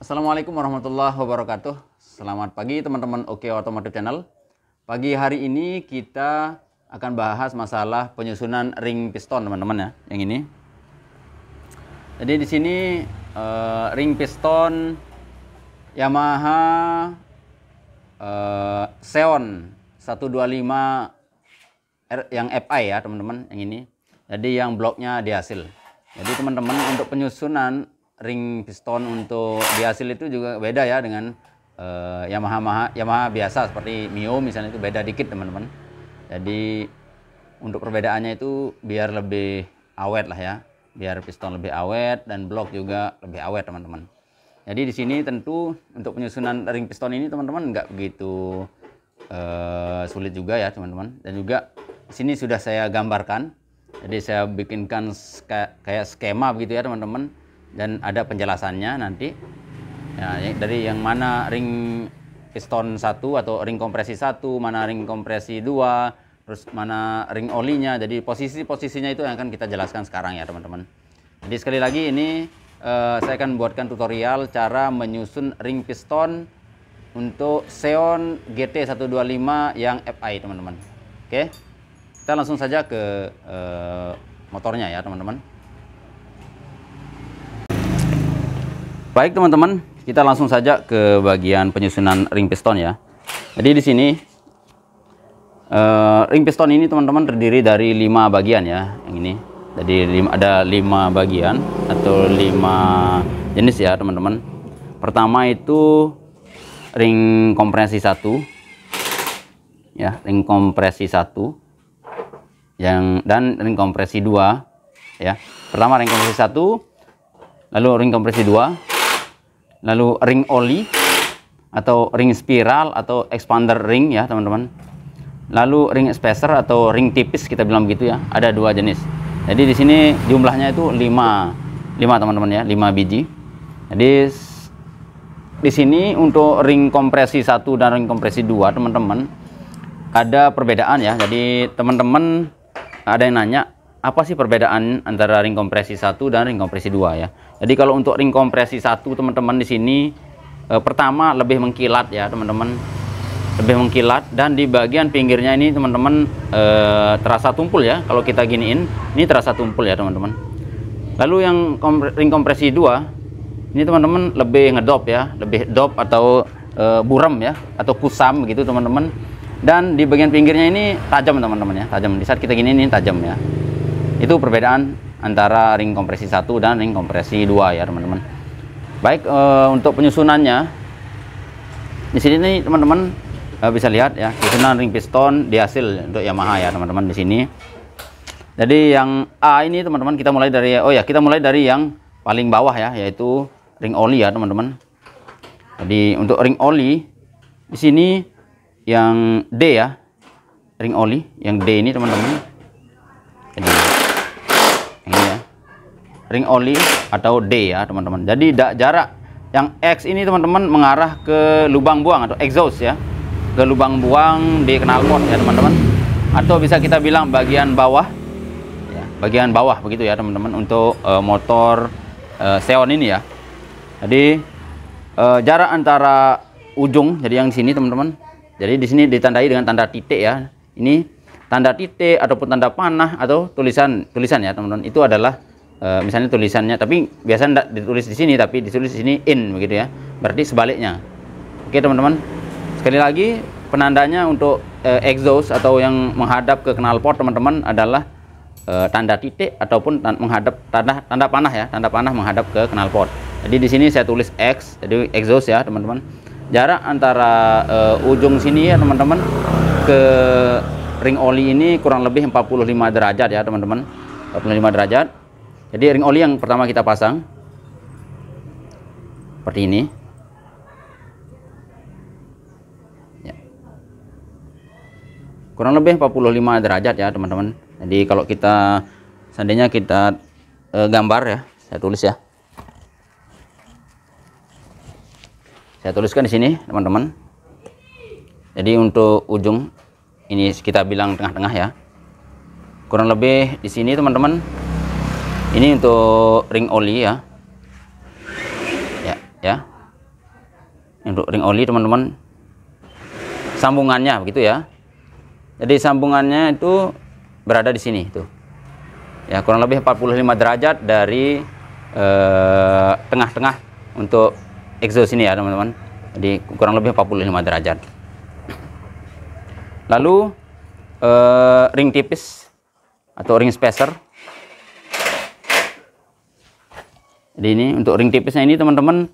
Assalamualaikum warahmatullahi wabarakatuh. Selamat pagi teman-teman Oke Otomotif Channel. Pagi hari ini kita akan bahas masalah penyusunan ring piston teman-teman ya, yang ini. Jadi di sini ring piston Yamaha Xeon 125 yang FI ya teman-teman, yang ini. Jadi yang bloknya dihasil. Jadi teman-teman untuk penyusunan ring piston untuk dihasil itu juga beda ya dengan Yamaha biasa seperti Mio misalnya, itu beda dikit teman-teman. Jadi untuk perbedaannya itu biar lebih awet lah ya, biar piston lebih awet dan blok juga lebih awet teman-teman. Jadi di sini tentu untuk penyusunan ring piston ini teman-teman nggak begitu sulit juga ya teman-teman. Dan juga di sini sudah saya gambarkan. Jadi saya bikinkan kayak skema begitu ya teman-teman. Dan ada penjelasannya nanti ya, dari yang mana ring piston 1 atau ring kompresi 1, mana ring kompresi 2, terus mana ring olinya. Jadi posisinya itu yang akan kita jelaskan sekarang ya teman-teman. Jadi sekali lagi ini saya akan buatkan tutorial cara menyusun ring piston untuk Xeon GT 125 yang FI teman-teman. Oke, kita langsung saja ke motornya ya teman-teman. Baik teman-teman, kita langsung saja ke bagian penyusunan ring piston ya. Jadi di sini ring piston ini teman-teman terdiri dari 5 bagian ya, yang ini. Jadi ada 5 bagian atau 5 jenis ya teman-teman. Pertama itu ring kompresi 1 ya, ring kompresi 1 dan ring kompresi 2 ya. Pertama ring kompresi 1, lalu ring kompresi 2, lalu ring oli atau ring spiral atau expander ring ya teman-teman. Lalu ring spacer atau ring tipis kita bilang begitu ya. Ada 2 jenis. Jadi di sini jumlahnya itu 5 teman-teman ya, 5 biji. Jadi di sini untuk ring kompresi 1 dan ring kompresi 2 teman-teman ada perbedaan ya. Jadi teman-teman ada yang nanya, apa sih perbedaan antara ring kompresi 1 dan ring kompresi 2 ya. Jadi kalau untuk ring kompresi 1 teman-teman di sini pertama lebih mengkilat ya teman-teman. Lebih mengkilat, dan di bagian pinggirnya ini teman-teman terasa tumpul ya. Kalau kita giniin, ini terasa tumpul ya teman-teman. Lalu yang ring kompresi 2 ini teman-teman lebih ngedop ya, lebih dop atau buram ya, atau kusam begitu teman-teman. Dan di bagian pinggirnya ini tajam teman-teman ya, tajam. Di saat kita gini ini tajam ya. Itu perbedaan antara ring kompresi 1 dan ring kompresi 2 ya teman-teman. Baik, untuk penyusunannya di sini nih teman-teman bisa lihat ya, penyusunan ring piston dihasil untuk Yamaha ya teman-teman di sini. Jadi yang A ini teman-teman kita mulai dari yang paling bawah ya, yaitu ring oli ya teman-teman. Jadi untuk ring oli di sini yang D ya, ring oli yang D ini teman-teman. Jadi ini ya, ring oli atau D ya teman-teman. Jadi jarak yang X ini teman-teman mengarah ke lubang buang atau exhaust ya, ke lubang buang di knalpot ya teman-teman, atau bisa kita bilang bagian bawah ya, bagian bawah begitu ya teman-teman untuk motor Xeon ini ya. Jadi jarak antara ujung, jadi yang sini teman-teman, jadi di sini ditandai dengan tanda titik ya. Ini tanda titik ataupun tanda panah atau tulisan ya teman-teman. Itu adalah misalnya tulisannya, tapi biasanya tidak ditulis di sini, tapi ditulis di sini in begitu ya. Berarti sebaliknya. Oke teman-teman. Sekali lagi penandanya untuk exhaust atau yang menghadap ke knalpot teman-teman adalah tanda titik ataupun menghadap tanda panah ya, tanda panah menghadap ke knalpot. Jadi di sini saya tulis X, jadi exhaust ya teman-teman. Jarak antara ujung sini ya teman-teman ke ring oli ini kurang lebih 45 derajat ya teman-teman. 45 derajat. Jadi ring oli yang pertama kita pasang seperti ini ya. Kurang lebih 45 derajat ya teman-teman. Jadi kalau kita seandainya kita gambar ya, saya tulis ya. Saya tuliskan di sini teman-teman. Jadi untuk ujung ini kita bilang tengah-tengah ya. Kurang lebih di sini teman-teman. Ini untuk ring oli ya. Ya. Untuk ring oli teman-teman, sambungannya begitu ya. Jadi sambungannya itu berada di sini tuh. Ya, kurang lebih 45 derajat dari tengah-tengah untuk exhaust ini ya teman-teman. Jadi kurang lebih 45 derajat. Lalu ring tipis atau ring spacer. Jadi ini untuk ring tipisnya ini teman-teman,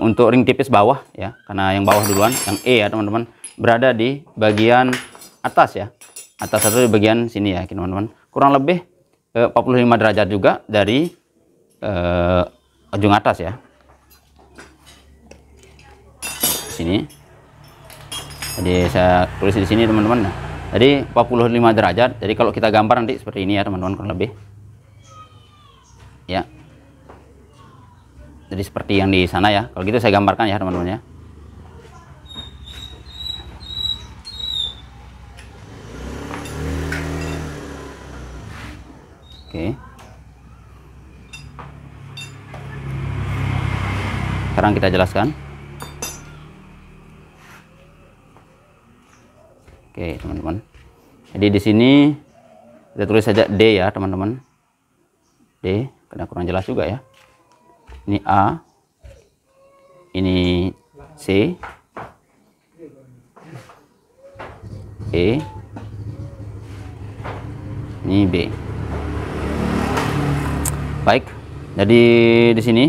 untuk ring tipis bawah ya, karena yang bawah duluan, yang E ya teman-teman, berada di bagian atas ya, atas atau di bagian sini ya teman-teman, kurang lebih 45 derajat juga dari ujung atas ya, sini. Jadi saya tulis di sini teman-teman. Nah, jadi 45 derajat. Jadi kalau kita gambar nanti seperti ini ya teman-teman, kurang lebih ya. Jadi seperti yang di sana ya. Kalau gitu saya gambarkan ya teman-teman ya. Oke. Sekarang kita jelaskan. Oke, teman-teman. Jadi di sini kita tulis saja D ya, teman-teman. D, karena kurang jelas juga ya. Ini A, ini C, E, ini B. Baik, jadi di sini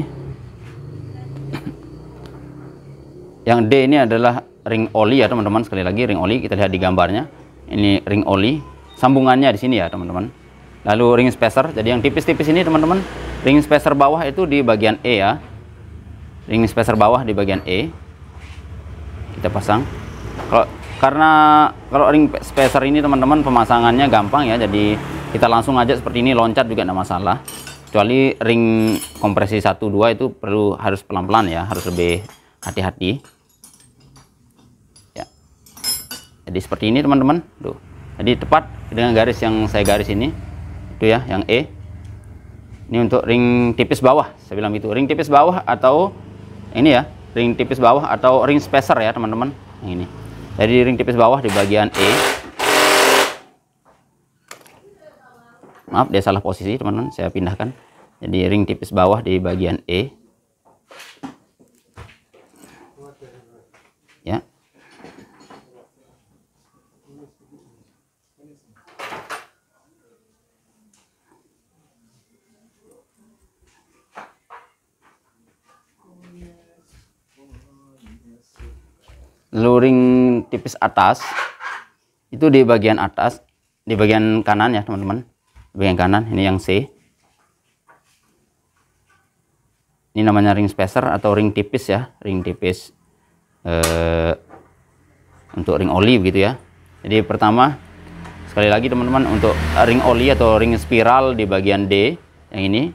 yang D ini adalah ring oli ya teman-teman. Sekali lagi ring oli, kita lihat di gambarnya. Ini ring oli, sambungannya di sini ya teman-teman. Lalu ring spacer, jadi yang tipis-tipis ini teman-teman, ring spacer bawah itu di bagian E ya. Ring spacer bawah di bagian E. Kita pasang. Kalau ring spacer ini teman-teman pemasangannya gampang ya. Jadi kita langsung aja seperti ini, loncat juga tidak masalah. Kecuali ring kompresi 1 2 itu harus pelan-pelan ya, harus lebih hati-hati. Ya. Jadi seperti ini teman-teman. Tuh. Jadi tepat dengan garis yang saya garis ini. Itu ya, yang E. Ini untuk ring tipis bawah, saya bilang gitu. Ring tipis bawah atau ini ya, ring tipis bawah atau ring spacer ya teman-teman. Yang ini. Jadi ring tipis bawah di bagian E. Maaf, dia salah posisi teman-teman, saya pindahkan. Jadi ring tipis bawah di bagian E. Ya. Lalu ring tipis atas itu di bagian atas, di bagian kanan ya teman-teman, di bagian kanan. Ini yang C, ini namanya ring spacer atau ring tipis ya, ring tipis untuk ring oli begitu ya. Jadi pertama sekali lagi teman-teman, untuk ring oli atau ring spiral di bagian D yang ini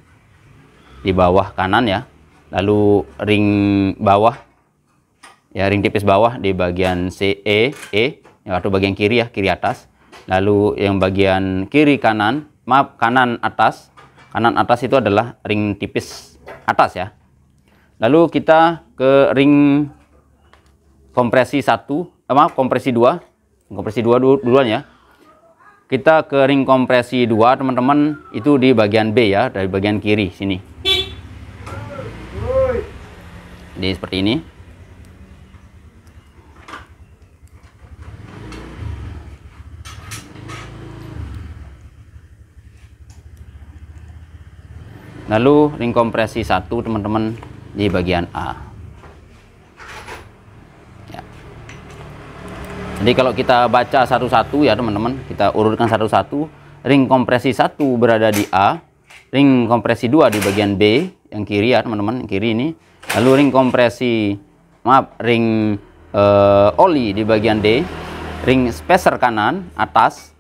di bawah kanan ya. Lalu ring bawah ya, ring tipis bawah di bagian C, E atau bagian kiri ya, kiri atas. Lalu yang bagian kiri kanan, maaf, kanan atas itu adalah ring tipis atas ya. Lalu kita ke ring kompresi 1, kompresi 2 duluan ya. Kita ke ring kompresi 2 teman-teman, itu di bagian B ya, dari bagian kiri sini. Jadi seperti ini. Lalu ring kompresi 1 teman-teman di bagian A. Ya. Jadi kalau kita baca satu-satu ya teman-teman, kita urutkan satu-satu. Ring kompresi 1 berada di A, ring kompresi 2 di bagian B, yang kiri ya teman-teman, yang kiri ini. Lalu ring kompresi, ring oli di bagian D, ring spacer kanan atas,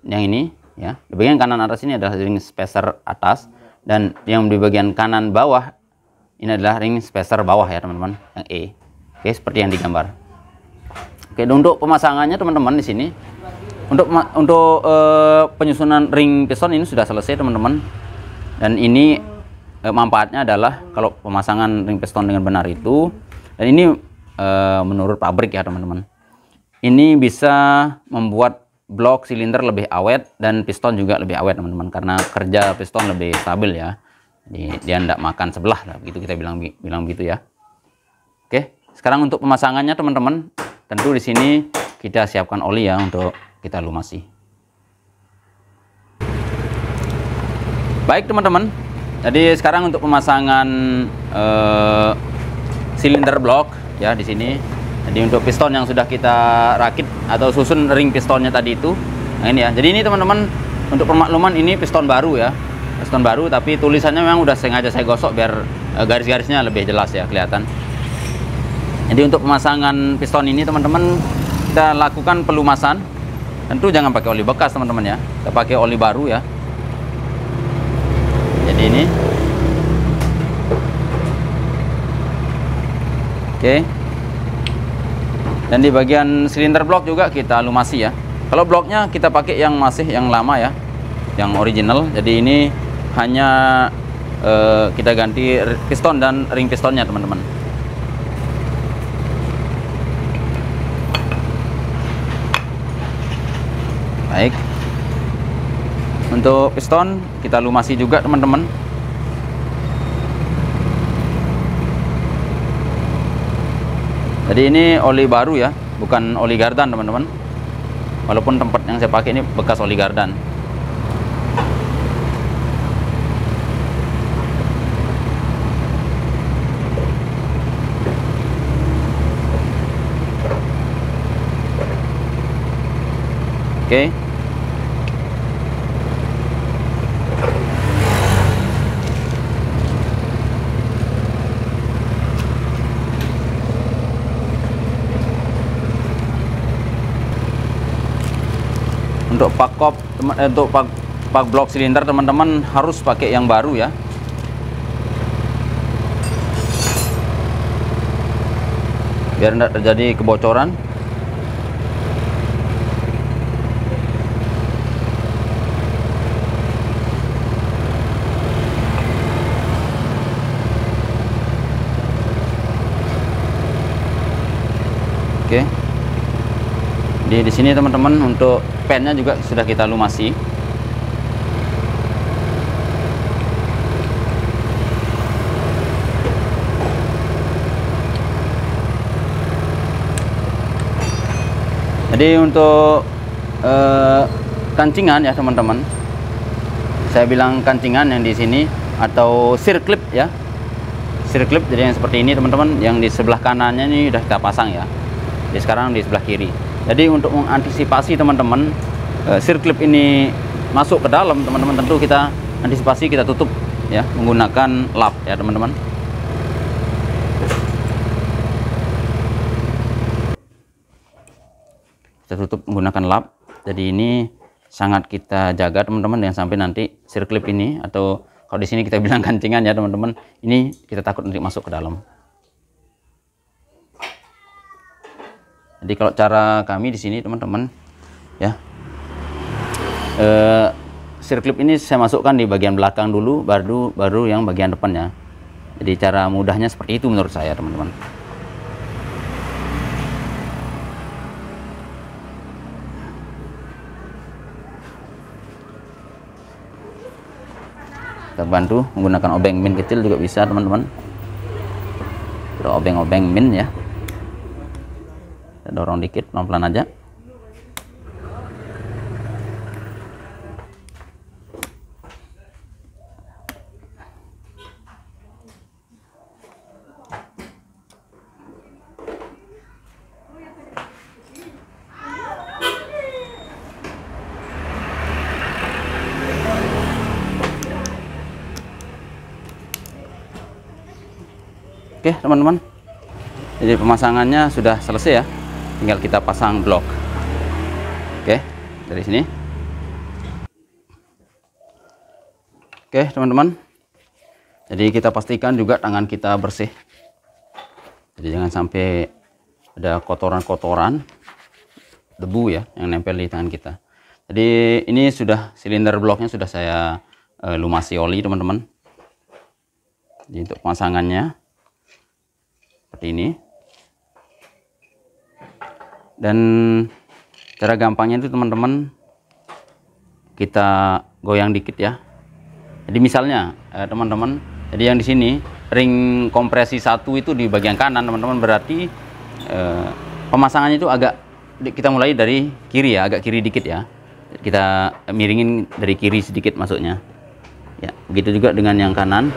yang ini ya. Di bagian kanan atas ini adalah ring spacer atas. Dan yang di bagian kanan bawah ini adalah ring spacer bawah ya teman-teman, yang E. Oke, seperti yang digambar. Oke, untuk pemasangannya teman-teman di sini, untuk penyusunan ring piston ini sudah selesai teman-teman. Dan ini manfaatnya adalah kalau pemasangan ring piston dengan benar itu Dan ini menurut pabrik ya teman-teman, ini bisa membuat blok silinder lebih awet dan piston juga lebih awet teman-teman, karena kerja piston lebih stabil ya. Jadi dia tidak makan sebelah lah, begitu kita bilang begitu ya. Oke, sekarang untuk pemasangannya teman-teman, tentu di sini kita siapkan oli ya untuk kita lumasi. Baik teman-teman, jadi sekarang untuk pemasangan silinder blok ya di sini. Jadi untuk piston yang sudah kita rakit atau susun ring pistonnya tadi itu, nah ini ya. Jadi ini teman-teman, untuk pemakluman ini piston baru ya, piston baru, tapi tulisannya memang udah sengaja saya gosok biar garis-garisnya lebih jelas ya kelihatan. Jadi untuk pemasangan piston ini teman-teman, kita lakukan pelumasan. Tentu jangan pakai oli bekas teman-teman ya, kita pakai oli baru ya. Jadi ini, oke. Dan di bagian silinder blok juga kita lumasi ya. Kalau bloknya kita pakai yang masih yang lama ya, yang original. Jadi ini hanya kita ganti piston dan ring pistonnya teman-teman. Baik, untuk piston kita lumasi juga teman-teman. Jadi ini oli baru ya, bukan oli Gardan teman-teman. Walaupun tempat yang saya pakai ini bekas oli Gardan. Oke. Untuk pak blok silinder teman-teman harus pakai yang baru ya. Biar tidak terjadi kebocoran. Oke. Di sini teman-teman, untuk pennya juga sudah kita lumasi. Jadi untuk kancingan ya teman-teman, saya bilang kancingan yang di sini atau sirklip ya, sirklip. Jadi yang seperti ini teman-teman, yang di sebelah kanannya ini sudah kita pasang ya. Jadi sekarang di sebelah kiri. Jadi untuk mengantisipasi teman-teman sirklip ini masuk ke dalam teman-teman, tentu kita antisipasi, kita tutup ya menggunakan lap ya teman-teman. Kita tutup menggunakan lap. Jadi ini sangat kita jaga teman-teman, jangan sampai nanti sirklip ini, atau kalau di sini kita bilang kancingan ya teman-teman, ini kita takut nanti masuk ke dalam. Jadi kalau cara kami di sini teman-teman ya, sirklip ini saya masukkan di bagian belakang dulu, baru yang bagian depannya. Jadi cara mudahnya seperti itu menurut saya teman-teman. Kita bantu menggunakan obeng min kecil juga bisa teman-teman. Obeng-obeng min ya. Kita dorong dikit, pelan-pelan aja. Oke teman-teman, jadi pemasangannya sudah selesai ya, tinggal kita pasang blok. Oke, dari sini. Oke teman-teman, jadi kita pastikan juga tangan kita bersih. Jadi jangan sampai ada kotoran-kotoran, debu ya yang nempel di tangan kita. Jadi ini sudah silinder bloknya sudah saya lumasi oli teman-teman. Jadi untuk pemasangannya seperti ini. Dan cara gampangnya itu teman-teman, kita goyang dikit ya. Jadi misalnya teman-teman, jadi yang di sini ring kompresi 1 itu di bagian kanan teman-teman, berarti pemasangannya itu agak, kita mulai dari kiri ya, agak kiri dikit ya, kita miringin dari kiri sedikit masuknya ya. Begitu juga dengan yang kanan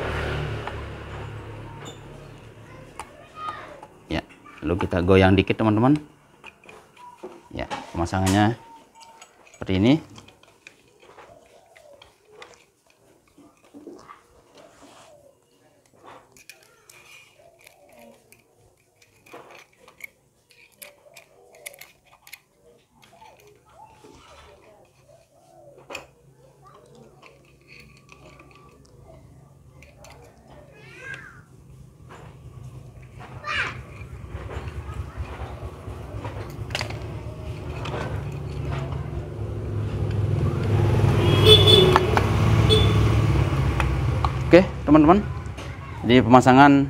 ya, lalu kita goyang dikit teman-teman ya. Pemasangannya seperti ini. Oke teman-teman, jadi pemasangan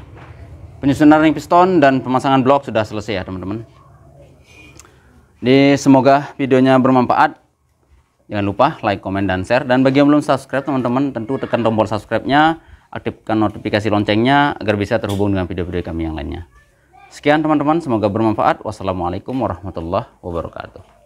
penyusunan ring piston dan pemasangan blok sudah selesai ya teman-teman. Jadi semoga videonya bermanfaat. Jangan lupa like, komen, dan share. Dan bagi yang belum subscribe teman-teman, tentu tekan tombol subscribe-nya, aktifkan notifikasi loncengnya agar bisa terhubung dengan video-video kami yang lainnya. Sekian teman-teman, semoga bermanfaat. Wassalamualaikum warahmatullahi wabarakatuh.